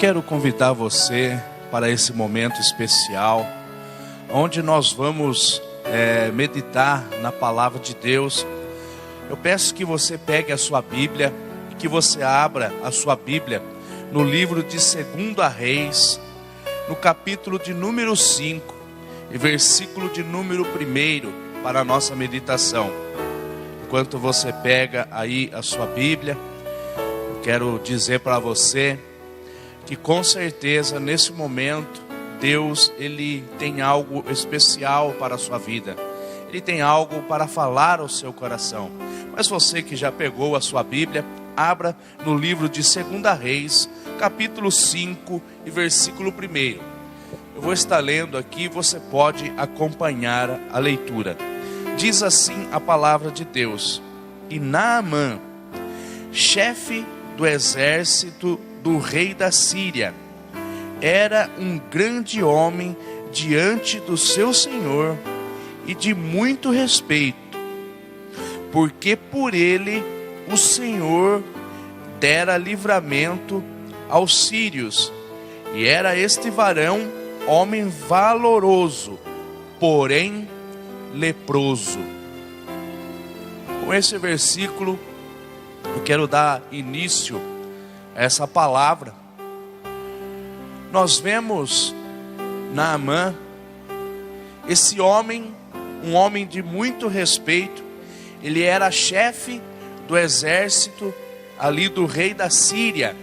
quero convidar você para esse momento especial, onde nós vamos meditar na palavra de Deus. Eu peço que você pegue a sua Bíblia e que você abra a sua Bíblia no livro de 2 Reis, no capítulo de número 5 e versículo de número 1 para a nossa meditação. Enquanto você pega aí a sua Bíblia, eu quero dizer para você que com certeza nesse momento Deus, Ele tem algo especial para a sua vida. Ele tem algo para falar ao seu coração. Mas você que já pegou a sua Bíblia, abra no livro de 2 Reis, capítulo 5 e versículo 1. Eu vou estar lendo aqui, você pode acompanhar a leitura. Diz assim a palavra de Deus: E Naamã, chefe do exército do rei da Síria, era um grande homem diante do seu senhor e de muito respeito, porque por ele o Senhor dera livramento aos sírios, e era este varão homem valoroso, porém leproso. Com esse versículo eu quero dar início a essa palavra. Nós vemos Naamã, esse homem, um homem de muito respeito. Ele era chefe do exército ali do rei da Síria.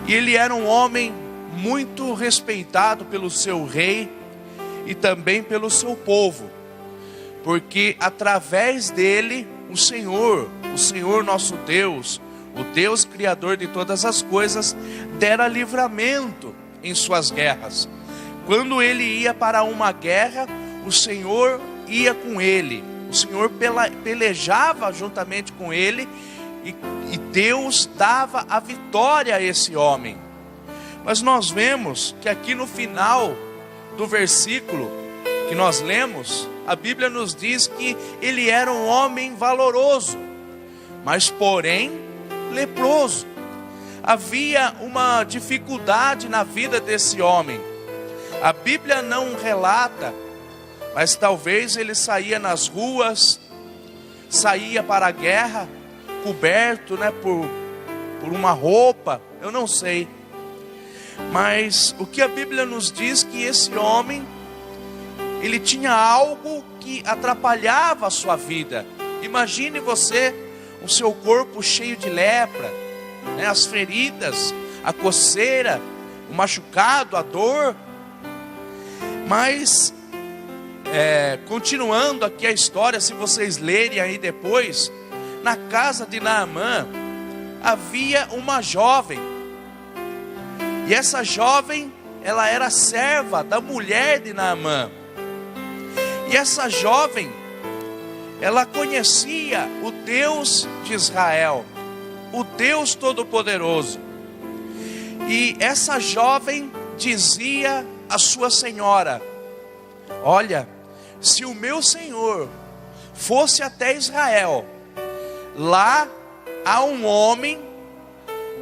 E ele era um homem muito respeitado pelo seu rei e também pelo seu povo, porque através dele o Senhor nosso Deus, o Deus criador de todas as coisas, dera livramento em suas guerras. Quando ele ia para uma guerra, o Senhor ia com ele, o Senhor pelejava juntamente com ele, e Deus dava a vitória a esse homem. Mas nós vemos que aqui no final do versículo que nós lemos, a Bíblia nos diz que ele era um homem valoroso, mas porém leproso. Havia uma dificuldade na vida desse homem. A Bíblia não relata, mas talvez ele saía nas ruas, saía para a guerra, coberto, por uma roupa, eu não sei. Mas o que a Bíblia nos diz que esse homem, ele tinha algo que atrapalhava a sua vida. Imagine você, o seu corpo cheio de lepra, as feridas, a coceira, o machucado, a dor. Mas, continuando aqui a história, se vocês lerem aí depois, na casa de Naamã havia uma jovem. E essa jovem, ela era serva da mulher de Naamã. E essa jovem, ela conhecia o Deus de Israel, o Deus Todo-Poderoso. E essa jovem dizia à sua senhora: olha, se o meu senhor fosse até Israel, lá há um homem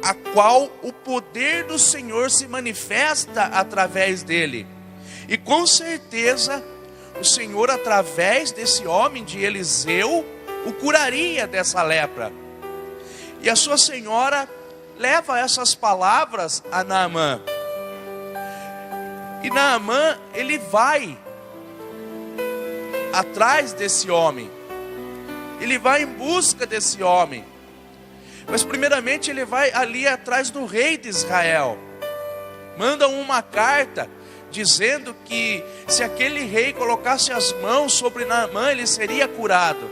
a qual o poder do Senhor se manifesta através dele. E com certeza o Senhor, através desse homem de Eliseu, o curaria dessa lepra. E a sua senhora leva essas palavras a Naamã. E Naamã, ele vai atrás desse homem. Ele vai em busca desse homem. Mas primeiramente ele vai ali atrás do rei de Israel. Manda uma carta dizendo que se aquele rei colocasse as mãos sobre Naamã, ele seria curado.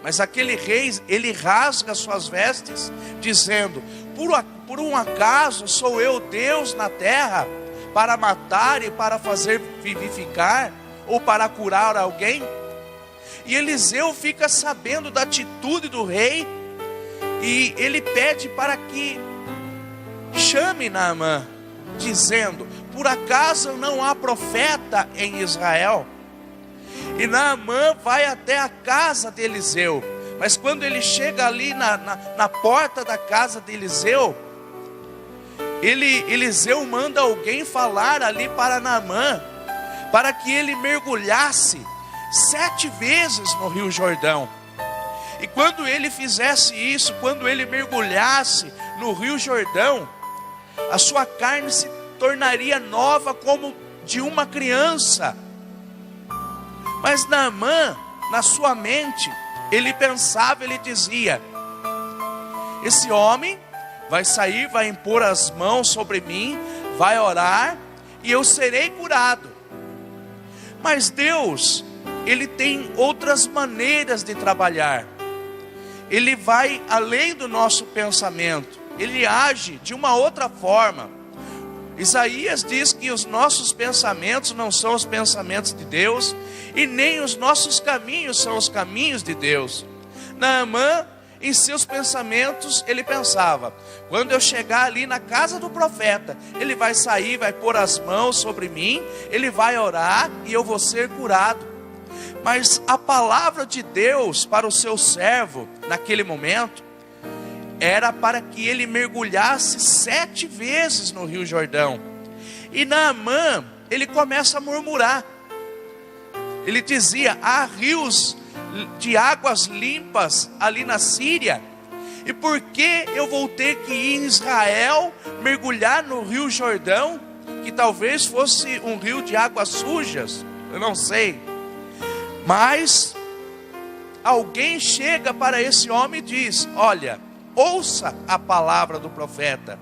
Mas aquele rei, ele rasga suas vestes, dizendo: por um acaso sou eu Deus na terra, para matar e para fazer vivificar, ou para curar alguém? E Eliseu fica sabendo da atitude do rei, e ele pede para que chame Naamã, dizendo: por acaso não há profeta em Israel? E Naamã vai até a casa de Eliseu. Mas quando ele chega ali na porta da casa de Eliseu, Eliseu manda alguém falar ali para Naamã, para que ele mergulhasse 7 vezes no Rio Jordão. E quando ele fizesse isso, quando ele mergulhasse no Rio Jordão, a sua carne se tornaria nova como de uma criança. Mas Naamã, na sua mente, ele pensava, ele dizia: esse homem vai sair, vai impor as mãos sobre mim, vai orar e eu serei curado. Mas Deus, Ele tem outras maneiras de trabalhar. Ele vai além do nosso pensamento. Ele age de uma outra forma. Isaías diz que os nossos pensamentos não são os pensamentos de Deus, e nem os nossos caminhos são os caminhos de Deus. Naamã, em seus pensamentos, ele pensava: quando eu chegar ali na casa do profeta, ele vai sair, vai pôr as mãos sobre mim, ele vai orar e eu vou ser curado. Mas a palavra de Deus para o seu servo, naquele momento, era para que ele mergulhasse 7 vezes no Rio Jordão. E Naamã, ele começa a murmurar. Ele dizia: há rios de águas limpas ali na Síria, e por que eu vou ter que ir em Israel mergulhar no Rio Jordão, que talvez fosse um rio de águas sujas? Eu não sei. Mas alguém chega para esse homem e diz: olha, ouça a palavra do profeta,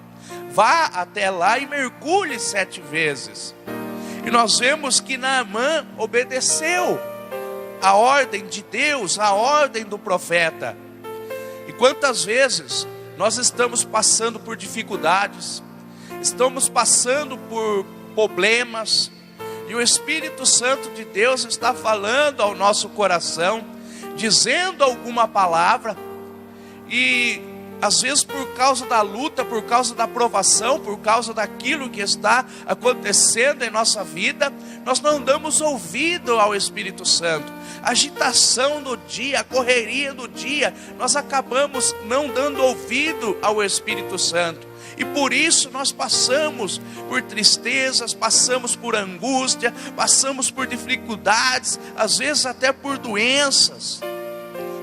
vá até lá e mergulhe 7 vezes. E nós vemos que Naamã obedeceu a ordem de Deus, a ordem do profeta. E quantas vezes nós estamos passando por dificuldades, estamos passando por problemas, e o Espírito Santo de Deus está falando ao nosso coração, dizendo alguma palavra, e às vezes por causa da luta, por causa da provação, por causa daquilo que está acontecendo em nossa vida, nós não damos ouvido ao Espírito Santo. A agitação do dia, a correria do dia, nós acabamos não dando ouvido ao Espírito Santo. E por isso nós passamos por tristezas, passamos por angústia, passamos por dificuldades, às vezes até por doenças.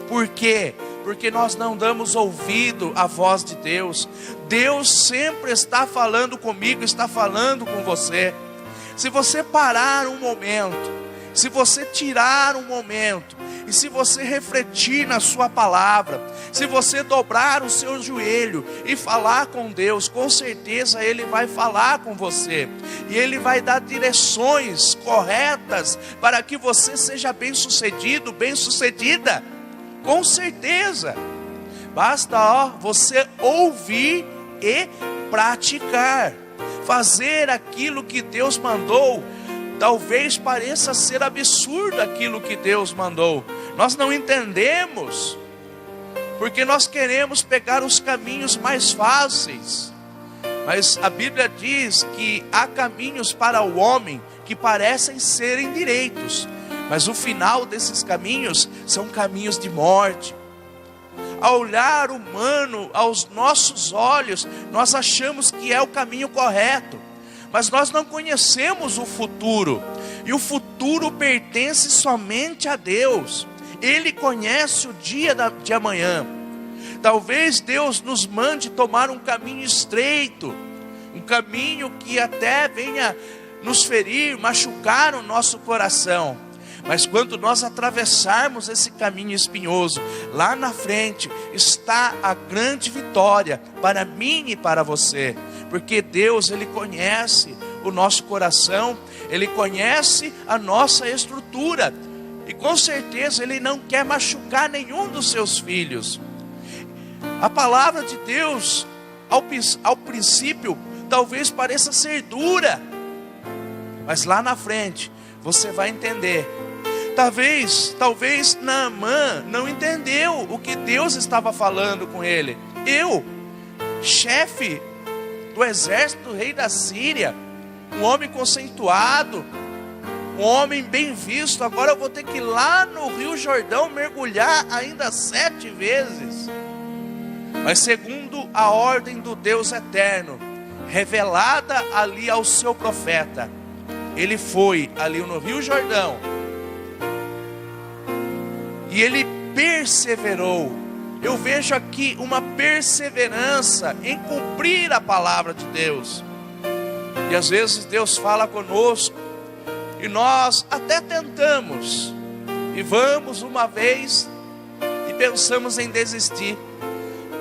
Por quê? Porque nós não damos ouvido à voz de Deus. Deus sempre está falando comigo, está falando com você. Se você parar um momento, se você tirar um momento, e se você refletir na sua palavra, se você dobrar o seu joelho e falar com Deus, com certeza Ele vai falar com você. E Ele vai dar direções corretas para que você seja bem-sucedido, bem-sucedida. Com certeza. Basta você ouvir e praticar. Fazer aquilo que Deus mandou. Talvez pareça ser absurdo aquilo que Deus mandou. Nós não entendemos, porque nós queremos pegar os caminhos mais fáceis. Mas a Bíblia diz que há caminhos para o homem que parecem serem direitos, mas o final desses caminhos são caminhos de morte. Ao olhar humano, aos nossos olhos, nós achamos que é o caminho correto. Mas nós não conhecemos o futuro. E o futuro pertence somente a Deus. Ele conhece o dia de amanhã. Talvez Deus nos mande tomar um caminho estreito. Um caminho que até venha nos ferir, machucar o nosso coração. Mas quando nós atravessarmos esse caminho espinhoso, lá na frente está a grande vitória para mim e para você. Porque Deus, Ele conhece o nosso coração, Ele conhece a nossa estrutura. E com certeza Ele não quer machucar nenhum dos seus filhos. A palavra de Deus, ao princípio, talvez pareça ser dura. Mas lá na frente, você vai entender. Talvez Naamã não entendeu o que Deus estava falando com ele. Eu, chefe do exército do rei da Síria, um homem conceituado, um homem bem visto, agora eu vou ter que ir lá no Rio Jordão mergulhar ainda 7 vezes. Mas segundo a ordem do Deus eterno, revelada ali ao seu profeta. Ele foi ali no Rio Jordão e ele perseverou. Eu vejo aqui uma perseverança em cumprir a palavra de Deus. E às vezes Deus fala conosco e nós até tentamos e vamos uma vez e pensamos em desistir,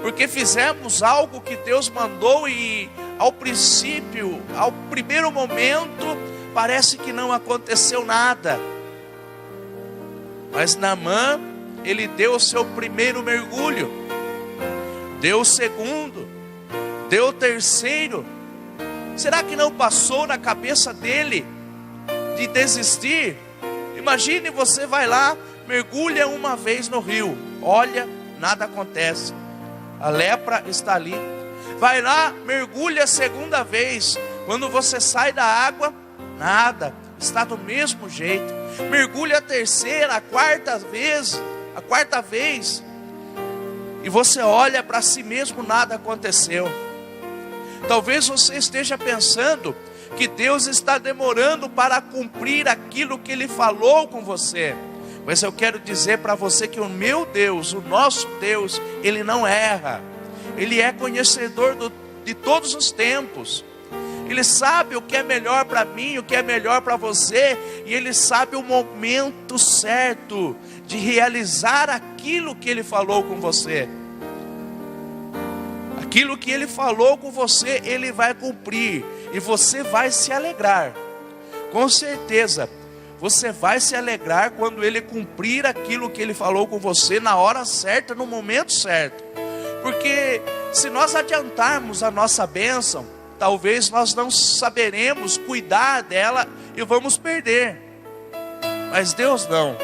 porque fizemos algo que Deus mandou e ao princípio, ao primeiro momento, parece que não aconteceu nada. Mas Naamã, ele deu o seu primeiro mergulho, deu o segundo, deu o terceiro. Será que não passou na cabeça dele de desistir? Imagine, você vai lá, mergulha uma vez no rio, olha, nada acontece, a lepra está ali. Vai lá, mergulha a segunda vez, quando você sai da água, nada, está do mesmo jeito. Mergulha a terceira, a quarta vez, e você olha para si mesmo, nada aconteceu. Talvez você esteja pensando que Deus está demorando para cumprir aquilo que Ele falou com você. Mas eu quero dizer para você que o meu Deus, o nosso Deus, Ele não erra. Ele é conhecedor de todos os tempos. Ele sabe o que é melhor para mim, o que é melhor para você. E Ele sabe o momento certo de realizar aquilo que Ele falou com você. Aquilo que Ele falou com você, Ele vai cumprir. E você vai se alegrar. Com certeza, você vai se alegrar quando Ele cumprir aquilo que Ele falou com você na hora certa, no momento certo. Porque se nós adiantarmos a nossa bênção, talvez nós não saberemos cuidar dela e vamos perder. Mas Deus não.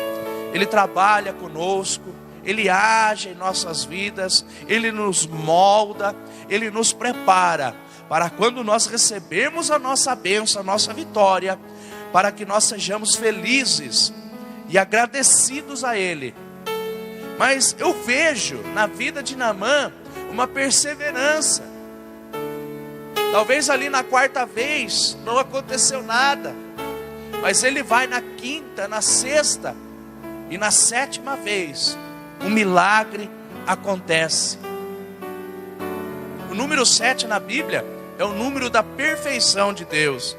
Ele trabalha conosco, Ele age em nossas vidas, Ele nos molda, Ele nos prepara para quando nós recebermos a nossa bênção, a nossa vitória, para que nós sejamos felizes e agradecidos a Ele. Mas eu vejo na vida de Naamã uma perseverança. Talvez ali na quarta vez não aconteceu nada, mas ele vai na quinta, na sexta e na sétima vez, um milagre acontece. O número 7 na Bíblia é o número da perfeição de Deus.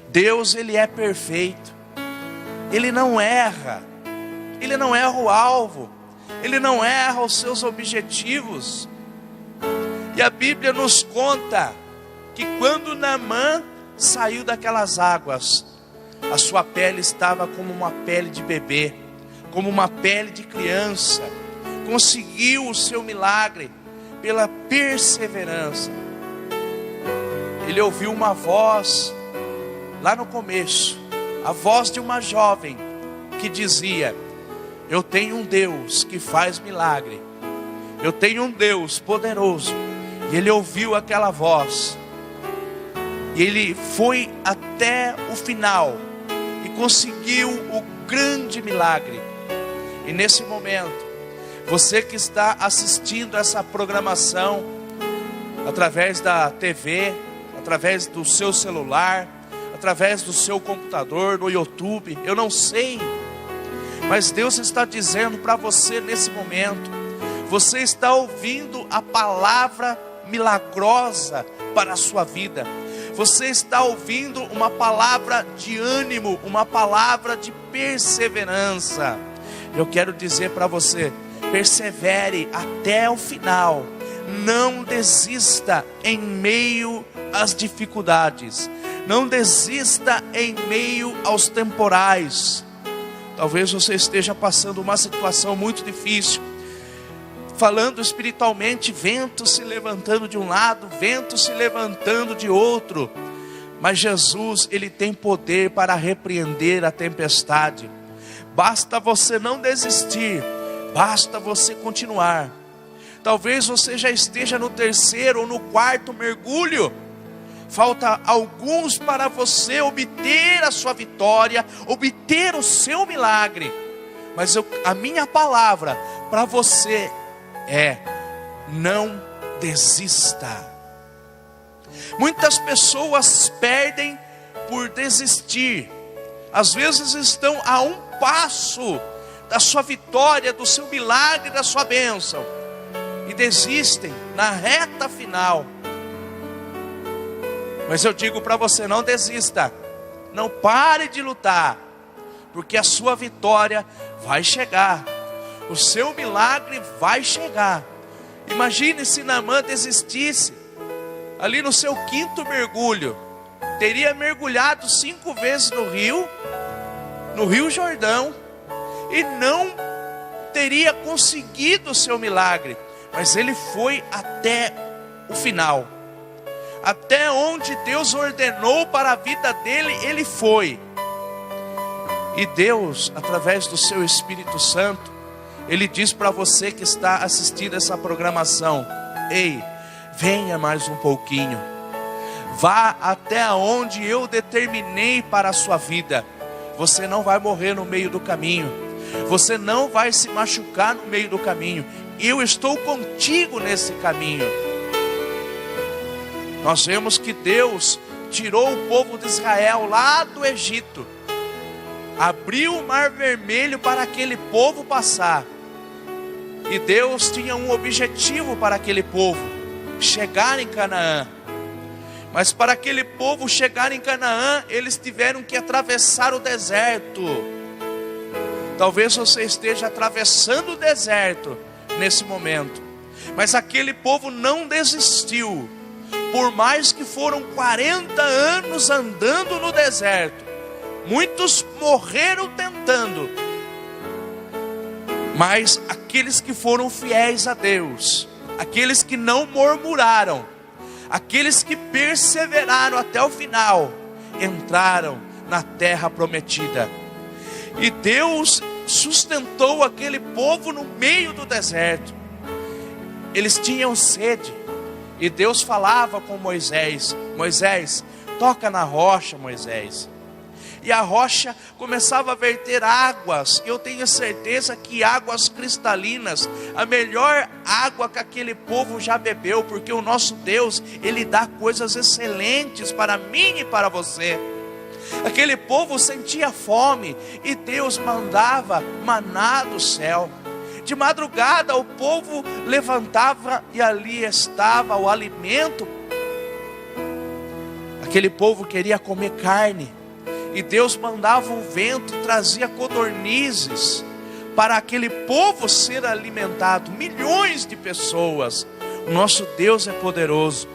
Deus, Ele é perfeito, Ele não erra. Ele não erra o alvo, Ele não erra os seus objetivos. E a Bíblia nos conta que quando Naamã saiu daquelas águas, a sua pele estava como uma pele de bebê, como uma pele de criança. Conseguiu o seu milagre pela perseverança. Ele ouviu uma voz lá no começo, a voz de uma jovem que dizia: eu tenho um Deus que faz milagre, eu tenho um Deus poderoso. E ele ouviu aquela voz, e ele foi até o final, e conseguiu o grande milagre. E nesse momento, você que está assistindo essa programação, através da TV, através do seu celular, através do seu computador, no YouTube, eu não sei, mas Deus está dizendo para você nesse momento, você está ouvindo a palavra milagrosa para a sua vida. Você está ouvindo uma palavra de ânimo, uma palavra de perseverança. Eu quero dizer para você, persevere até o final. Não desista em meio às dificuldades. Não desista em meio aos temporais. Talvez você esteja passando uma situação muito difícil. Falando espiritualmente, vento se levantando de um lado, vento se levantando de outro. Mas Jesus, Ele tem poder para repreender a tempestade. Basta você não desistir, basta você continuar. Talvez você já esteja no terceiro ou no quarto mergulho. Falta alguns para você obter a sua vitória, obter o seu milagre. Mas a minha palavra para você é: não desista. Muitas pessoas perdem por desistir. Às vezes estão a um passo da sua vitória, do seu milagre, da sua bênção, e desistem na reta final. Mas eu digo para você, não desista, não pare de lutar, porque a sua vitória vai chegar, o seu milagre vai chegar. Imagine se Naamã desistisse, ali no seu 5º mergulho, teria mergulhado 5 vezes no Rio Jordão, e não teria conseguido o seu milagre, mas ele foi até o final, até onde Deus ordenou para a vida dele, ele foi. E Deus, através do seu Espírito Santo, Ele diz para você que está assistindo essa programação: ei, venha mais um pouquinho, vá até onde eu determinei para a sua vida. Você não vai morrer no meio do caminho, você não vai se machucar no meio do caminho. Eu estou contigo nesse caminho. Nós vemos que Deus tirou o povo de Israel lá do Egito, abriu o mar vermelho para aquele povo passar, e Deus tinha um objetivo para aquele povo: chegar em Canaã. Mas para aquele povo chegar em Canaã, eles tiveram que atravessar o deserto. Talvez você esteja atravessando o deserto nesse momento, mas aquele povo não desistiu. Por mais que foram 40 anos andando no deserto, muitos morreram tentando, mas aqueles que foram fiéis a Deus, aqueles que não murmuraram, aqueles que perseveraram até o final, entraram na terra prometida. E Deus sustentou aquele povo no meio do deserto. Eles tinham sede, e Deus falava com Moisés: Moisés, toca na rocha, Moisés. E a rocha começava a verter águas. Eu tenho certeza que águas cristalinas, a melhor água que aquele povo já bebeu, porque o nosso Deus, Ele dá coisas excelentes para mim e para você. Aquele povo sentia fome, e Deus mandava maná do céu. De madrugada o povo levantava, e ali estava o alimento. Aquele povo queria comer carne, e Deus mandava um vento, trazia codornizes para aquele povo ser alimentado. Milhões de pessoas. O nosso Deus é poderoso.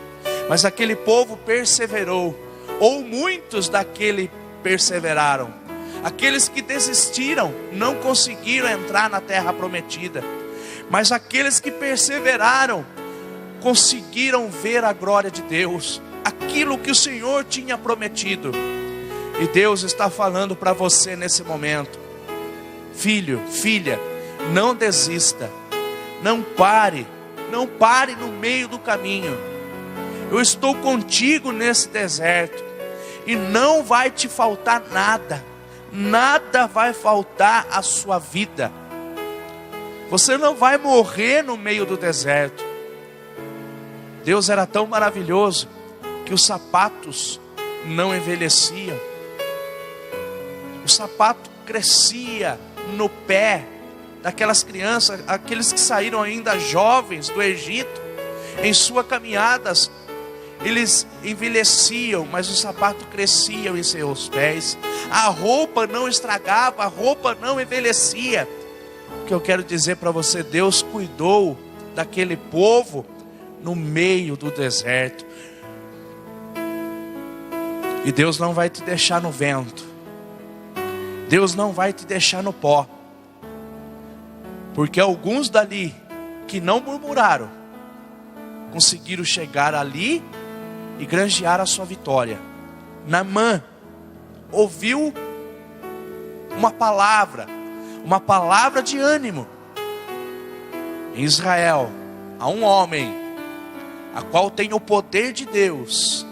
Mas aquele povo perseverou, ou muitos daquele perseveraram. Aqueles que desistiram não conseguiram entrar na terra prometida, mas aqueles que perseveraram conseguiram ver a glória de Deus, aquilo que o Senhor tinha prometido. E Deus está falando para você nesse momento: filho, filha, não desista, não pare no meio do caminho. Eu estou contigo nesse deserto, e não vai te faltar nada. Nada vai faltar à sua vida. Você não vai morrer no meio do deserto. Deus era tão maravilhoso que os sapatos não envelheciam. O sapato crescia no pé daquelas crianças, aqueles que saíram ainda jovens do Egito. Em suas caminhadas, eles envelheciam, mas o sapato crescia em seus pés. A roupa não estragava, a roupa não envelhecia. O que eu quero dizer para você: Deus cuidou daquele povo no meio do deserto. E Deus não vai te deixar no vento, Deus não vai te deixar no pó, porque alguns dali que não murmuraram conseguiram chegar ali e granjear a sua vitória. Naamã ouviu uma palavra de ânimo. Em Israel há um homem a qual tem o poder de Deus,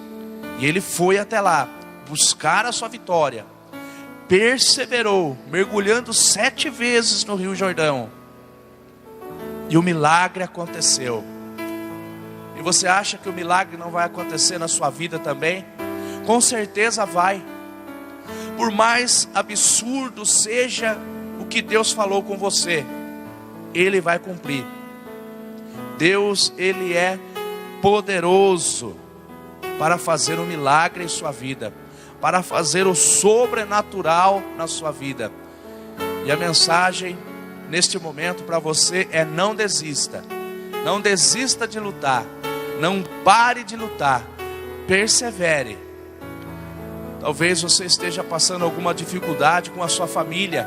e ele foi até lá buscar a sua vitória, perseverou, mergulhando 7 vezes no Rio Jordão, e o milagre aconteceu. E você acha que o milagre não vai acontecer na sua vida também? Com certeza vai. Por mais absurdo seja o que Deus falou com você, Ele vai cumprir. Deus, Ele é poderoso para fazer um milagre em sua vida, para fazer o sobrenatural na sua vida. E a mensagem neste momento para você é: não desista. Não desista de lutar. Não pare de lutar. Persevere. Talvez você esteja passando alguma dificuldade com a sua família,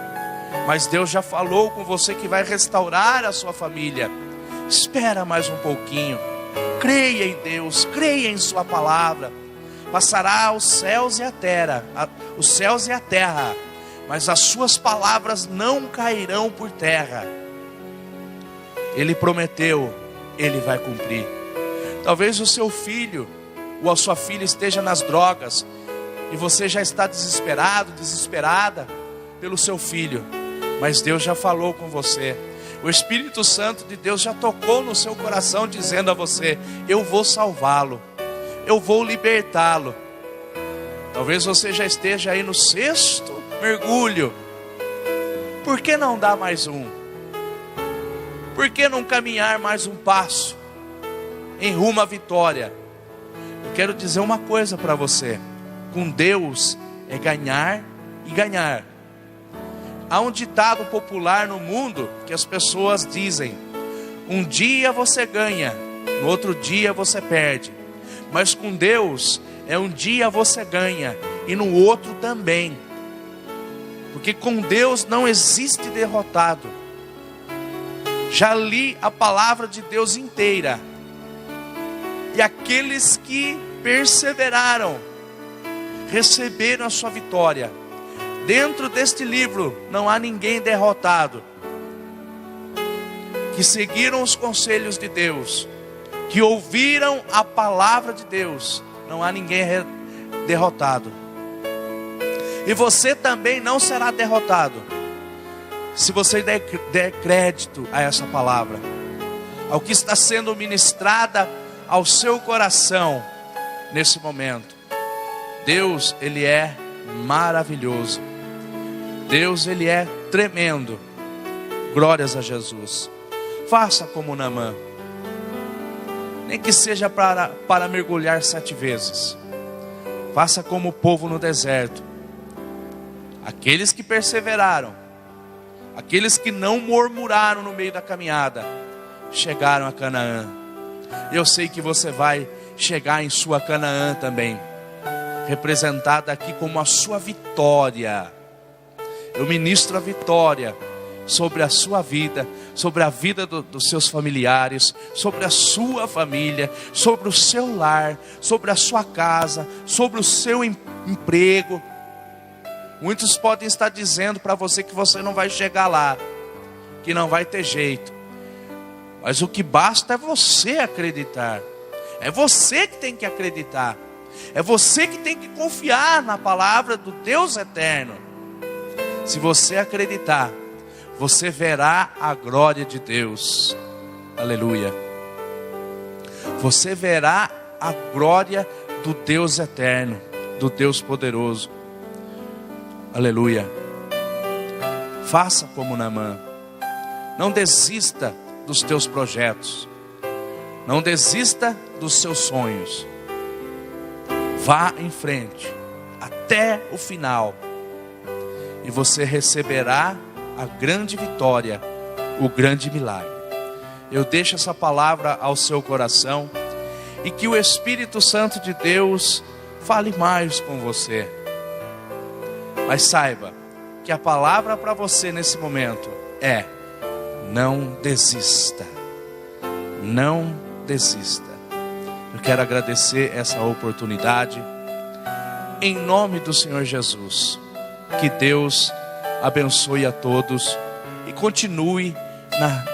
mas Deus já falou com você que vai restaurar a sua família. Espera mais um pouquinho. Creia em Deus, creia em sua palavra. Passará os céus e a terra, mas as suas palavras não cairão por terra. Ele prometeu, Ele vai cumprir. Talvez o seu filho ou a sua filha esteja nas drogas e você já está desesperado, desesperada pelo seu filho, mas Deus já falou com você. O Espírito Santo de Deus já tocou no seu coração, dizendo a você: eu vou salvá-lo, eu vou libertá-lo. Talvez você já esteja aí no 6º mergulho. Por que não dar mais um? Por que não caminhar mais um passo em rumo à vitória? Eu quero dizer uma coisa para você: com Deus é ganhar e ganhar. Há um ditado popular no mundo que as pessoas dizem: um dia você ganha, no outro dia você perde. Mas com Deus é um dia você ganha e no outro também. Porque com Deus não existe derrotado. Já li a palavra de Deus inteira. E aqueles que perseveraram receberam a sua vitória. Dentro deste livro não há ninguém derrotado. Que seguiram os conselhos de Deus, que ouviram a palavra de Deus, não há ninguém derrotado. E você também não será derrotado, se você der crédito a essa palavra, ao que está sendo ministrada ao seu coração nesse momento. Deus, Ele é maravilhoso. Deus, Ele é tremendo. Glórias a Jesus. Faça como Naamã. Nem que seja para mergulhar 7 vezes. Faça como o povo no deserto. Aqueles que perseveraram, aqueles que não murmuraram no meio da caminhada, chegaram a Canaã. Eu sei que você vai chegar em sua Canaã também, representada aqui como a sua vitória. Eu ministro a vitória sobre a sua vida, sobre a vida dos seus familiares, sobre a sua família, sobre o seu lar, sobre a sua casa, sobre o seu emprego. Muitos podem estar dizendo para você que você não vai chegar lá, que não vai ter jeito. Mas o que basta é você acreditar. É você que tem que acreditar. É você que tem que confiar na palavra do Deus eterno. Se você acreditar, você verá a glória de Deus. Aleluia. Você verá a glória do Deus eterno, do Deus poderoso. Aleluia. Faça como Naamã. Não desista dos teus projetos. Não desista dos seus sonhos. Vá em frente até o final. E você receberá a grande vitória, o grande milagre. Eu deixo essa palavra ao seu coração. E que o Espírito Santo de Deus fale mais com você. Mas saiba que a palavra para você nesse momento é: não desista. Não desista. Eu quero agradecer essa oportunidade. Em nome do Senhor Jesus. Que Deus abençoe a todos. E continue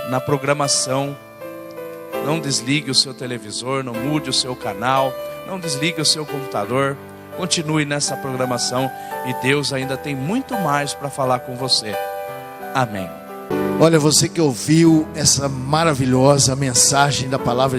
na programação. Não desligue o seu televisor. Não mude o seu canal. Não desligue o seu computador. Continue nessa programação. E Deus ainda tem muito mais para falar com você. Amém. Olha, você que ouviu essa maravilhosa mensagem da palavra